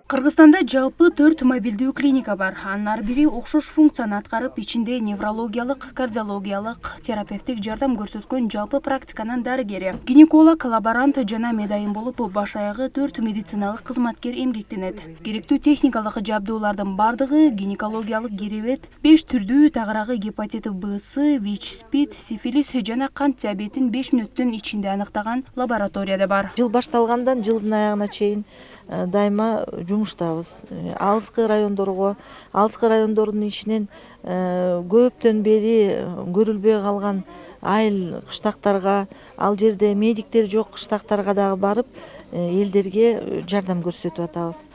Кыргызстанда жалпы 4 мобилдүү клиника бар. Анын ар бири окшош функцияны аткарып, ичинде неврологиялык, кардиологиялык, терапевтик жардам көрсөткөн жалпы практиканын дарыгери, гинеколог, лаборант жана медайым болуп, баш аягы 4 медициналык кызматкер эмгектенет. Керектүү техникалык жабдуулардын бардыгы гинекологиялык керебет, 5 түрдүү тагыраагы гепатит Б, С, ВИЧ, СПИД, сифилис жана кант диабетин 5 мүнөттүн ичинде аныктаган лабораторияда бар. Жыл башталгандан жылдын аягына чейин дайыма жумуштабыз. Алыскы райондордун ичинен көптөн бери көрүлбөй калган айыл кыштактарга, ал жерде медиктер жок кыштактарга дагы барып, элдерге жардам көрсөтүп атабыз.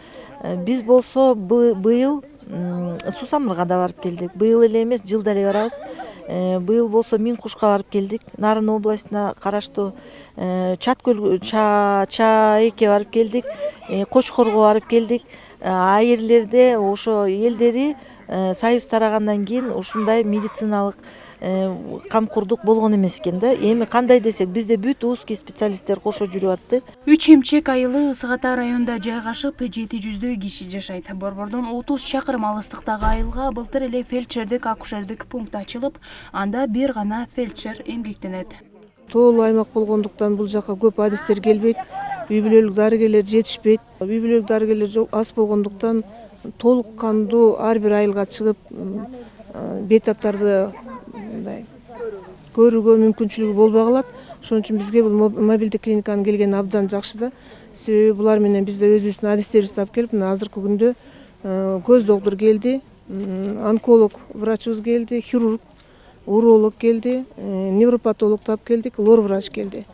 Биз болсо быйыл Сусамырга да барып келдик. Быйыл эле эмес, жылда эле барабыз. Быйыл болсо Мин-Кушка барып келдик. Нарын областына караштуу Чаэкке барып келдик. Кочкорго барып келдик. Айырлерде ошо элдери союз тарагандан кийин ушундай медициналык камкордук болгон эмес экен да. Эми кандай десек, бизде бүт узкий специалисттер кошо жүрүп атты. Үч эмчек айылы Ысык Ата районунда жайгашып, 700дөй киши жашайт. Борбордон 30 чакырым алыстыктагы айылга былтыр эле фельдшердик акушердик пункт ачылып, анда бир гана фельдшер эмгектенет. Тоолуу аймак болгондуктан бул жака көп адистер келбейт, үй бүлөлүк дарыгерлер жетишпейт. Үй бүлөлүк дарыгерлер аз болгондуктан толук кандуу ар бир айылга чыгып, бейтаптарды көрүүгө мүмкүнчүлүгү болбой калат. Ошон үчүн бизге бул мобилдик клиниканын келгени абдан жакшы да. Себеби булар менен бизде өзүбүздүн адистерибизди тап келип, мына азыркы күндө көз доктур келди, онколог врачыбыз келди, хирург, уролог келди, невропатолог тап келдик, лор врач келди.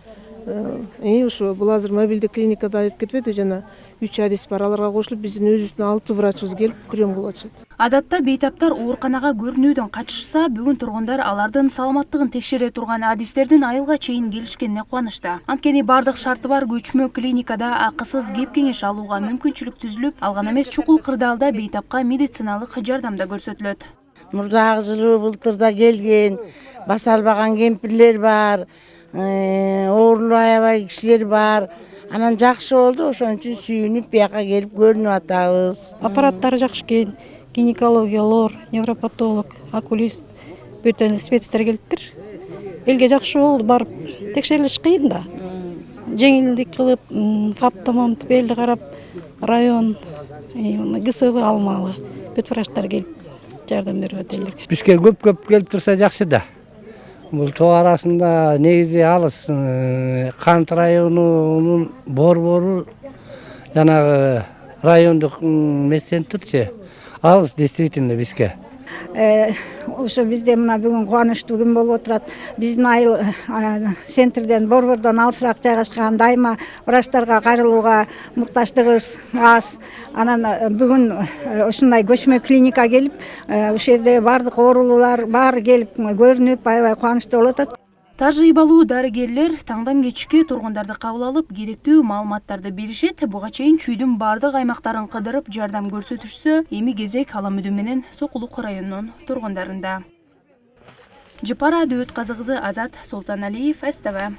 Ошо бул азыр мобилдик клиникада айтып кетпеди, жана 3 адис бар, аларга кошулуп биздин өзүбүздүн 6 врачыбыз келип прием кылып атышат. Адатта бейтаптар ооруканага көрүнүүдөн качышса, бүгүн тургундар алардын саламаттыгын текшере турган адистердин айылга чейин келишкенине кубанычта. Анткени бардык шарты бар көчмө клиникада акысыз кеп кеңеш алууга мүмкүнчүлүк түзүлүп, алган эмес чукул кырдаалда бейтапка медициналык жардам да көрсөтүлөт. Мурдагы жылы былтырда келген, баса албаган кемпирлер бар, оорулуу аябай кишилер бар. Анан жакшы болду, ошон үчүн сүйүнүп бияка келип көрүнүп атабыз. Аппараттары жакшы экен, гинекология, лор, невропатолог, окулист, бүт эле спецтер келиптир. Элге жакшы болду, барып текшерилиш кыйын да. Жеңилдик кылып, фаптомон типелди карап, район, ГСВ алмалы, бүт врачтар келип жардам берип элдерге. Бизге көп келип турса жакшы да. Бул тоо арасында негизи алыс Кант районунун борбору жанагы райондук медцентрчи алыс действительно бизге. Ошо бизде мына бүгүн кубанычтуу күн болуп отурат. Биздин айыл центрден, борбордон алысыраак жайгашкан, дайыма врачтарга кайрылууга муктачтыгыбыз аз. Анан бүгүн ушундай көчмө клиника келип, ошол жерде бардык оорулуулар баары келип көрүнүп, аябай кубанычтуу болуп атат. Тажрыйбалуу дарыгерлер таңдан кечке тургундарды кабыл алып, керектүү маалыматтарды беришет. Буга чейин чүйдүн бардык аймактарын кыдырып жардам көрсөтүшсө, эми кезек Аламүдү менен Сокулук районунун тургундарында. Жыпара Дөөт Казы кызы Азат Солтаналиев, СТВ.